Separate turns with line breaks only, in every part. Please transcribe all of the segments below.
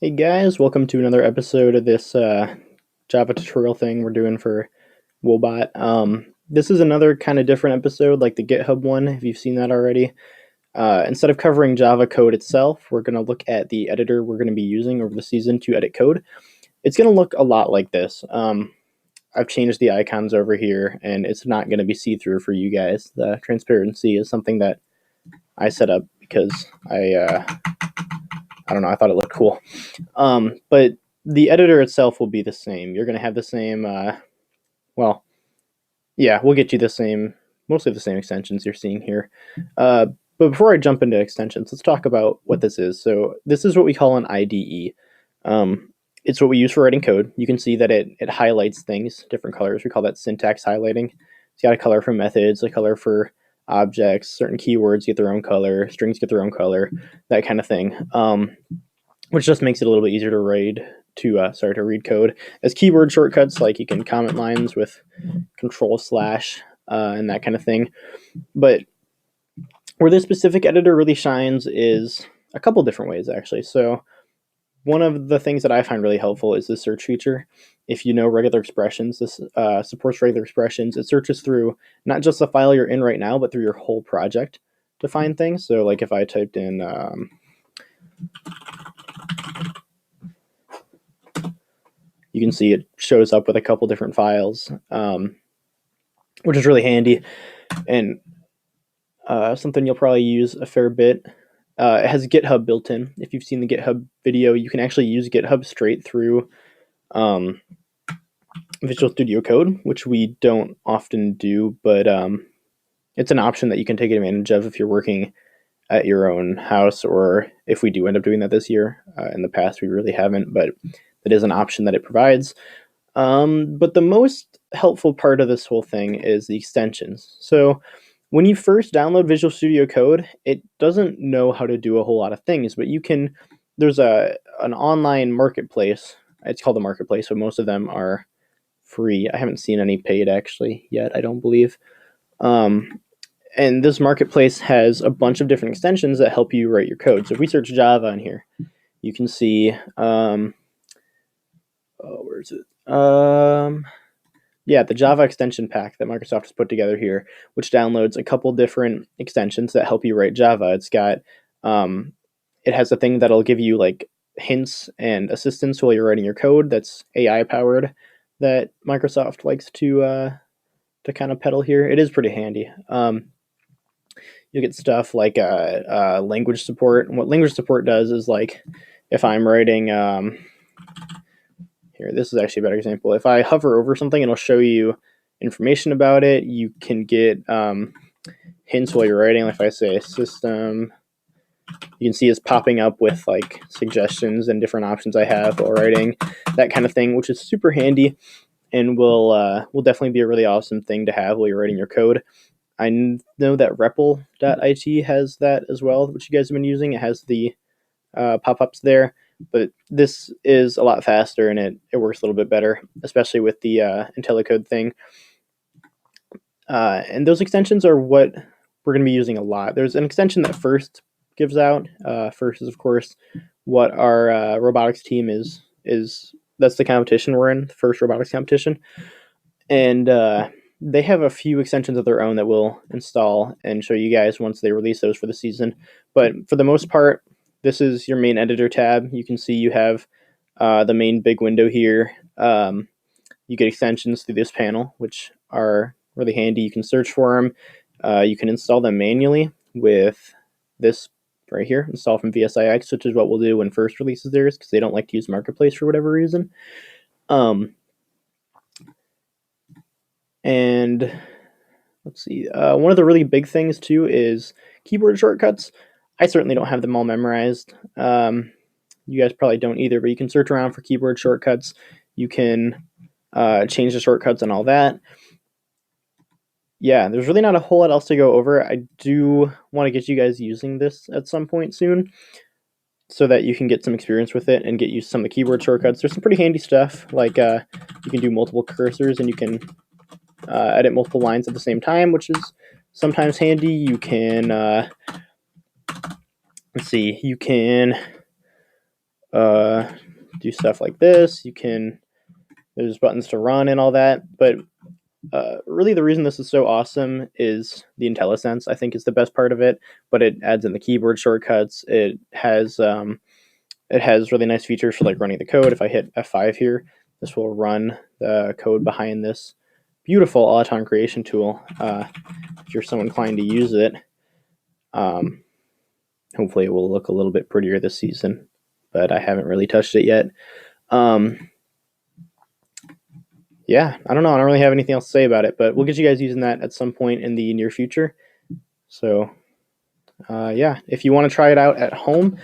Hey guys, welcome to another episode of this Java tutorial thing we're doing for Woebot. This is another kind of different episode like the GitHub one, if you've seen that already. Instead of covering Java code itself, we're going to look at the editor we're going to be using over the season to edit code. It's going to look a lot like this. I've changed the icons over here, and it's not going to be see-through for you guys. The transparency is something that I set up because I don't know, I thought it looked cool. But the editor itself will be the same. You're going to have the same, we'll get you mostly the same extensions you're seeing here. But before I jump into extensions, let's talk about what this is. So this is what we call an IDE. It's what we use for writing code. You can see that it highlights things, different colors. We call that syntax highlighting. It's got a color for methods, a color for objects, certain keywords get their own color, strings get their own color, that kind of thing, which just makes it a little bit easier to read code. As keyword shortcuts, like you can comment lines with control / and that kind of thing. But where this specific editor really shines is a couple different ways, actually. So one of the things that I find really helpful is the search feature. If you know regular expressions, this supports regular expressions. It searches through not just the file you're in right now, but through your whole project to find things. So like if I typed in, you can see it shows up with a couple different files, which is really handy. And something you'll probably use a fair bit. It has GitHub built in. If you've seen the GitHub video, you can actually use GitHub straight through Visual Studio Code, which we don't often do, but it's an option that you can take advantage of if you're working at your own house, or if we do end up doing that this year. In the past, we really haven't, but it is an option that it provides. But the most helpful part of this whole thing is the extensions. So when you first download Visual Studio Code, it doesn't know how to do a whole lot of things, but there's an online marketplace. It's called the marketplace, but most of them are free. I haven't seen any paid actually yet, I don't believe. And this marketplace has a bunch of different extensions that help you write your code. So if we search Java in here, you can see, where is it? The Java extension pack that Microsoft has put together here, which downloads a couple different extensions that help you write Java. It's got, it has a thing that'll give you like hints and assistance while you're writing your code that's AI powered, that Microsoft likes to kind of peddle here. It is pretty handy. You'll get stuff like language support. And what language support does is, like, if I'm writing, here, this is actually a better example. If I hover over something, it'll show you information about it. You can get hints while you're writing. Like if I say system, you can see it's popping up with like suggestions and different options I have while writing, that kind of thing, which is super handy and will definitely be a really awesome thing to have while you're writing your code. I know that REPL.it has that as well, which you guys have been using. It has the pop-ups there, but this is a lot faster and it works a little bit better, especially with the IntelliCode thing. And those extensions are what we're going to be using a lot. There's an extension that First gives out. First is, of course, what our robotics team is. That's the competition we're in, the First robotics competition. And they have a few extensions of their own that we'll install and show you guys once they release those for the season. But for the most part, this is your main editor tab. You can see you have the main big window here. You get extensions through this panel, which are really handy. You can search for them. You can install them manually with this right here, install from VSIX, which is what we'll do when First releases theirs, because they don't like to use Marketplace for whatever reason. And let's see, one of the really big things too is keyboard shortcuts. I certainly don't have them all memorized. You guys probably don't either, but you can search around for keyboard shortcuts. You can change the shortcuts and all that. Yeah, there's really not a whole lot else to go over. I do want to get you guys using this at some point soon so that you can get some experience with it and get used to some of the keyboard shortcuts. There's some pretty handy stuff, like you can do multiple cursors and you can edit multiple lines at the same time, which is sometimes handy. You can, let's see, you can do stuff like this. There's buttons to run and all that, but really the reason this is so awesome is the IntelliSense, I think, is the best part of it, but it adds in the keyboard shortcuts. It has really nice features for like running the code. If I hit F5 here, this will run the code behind this beautiful Auton creation tool. If you're so inclined to use it, hopefully it will look a little bit prettier this season, but I haven't really touched it yet. Yeah, I don't know. I don't really have anything else to say about it, but we'll get you guys using that at some point in the near future. So, yeah, if you want to try it out at home,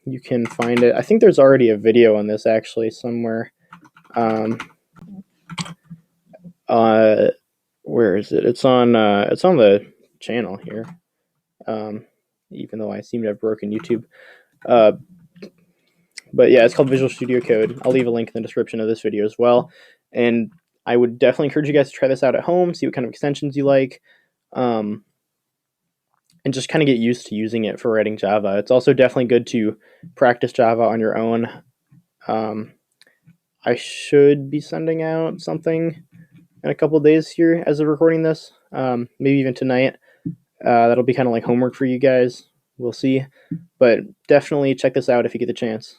you can find it. I think there's already a video on this actually somewhere. Where is it? It's on the channel here. Even though I seem to have broken YouTube. But yeah, it's called Visual Studio Code. I'll leave a link in the description of this video as well. And I would definitely encourage you guys to try this out at home, see what kind of extensions you like, and just kind of get used to using it for writing Java. It's also definitely good to practice Java on your own. I should be sending out something in a couple of days here as of recording this, maybe even tonight. That'll be kind of like homework for you guys. We'll see. But definitely check this out if you get the chance.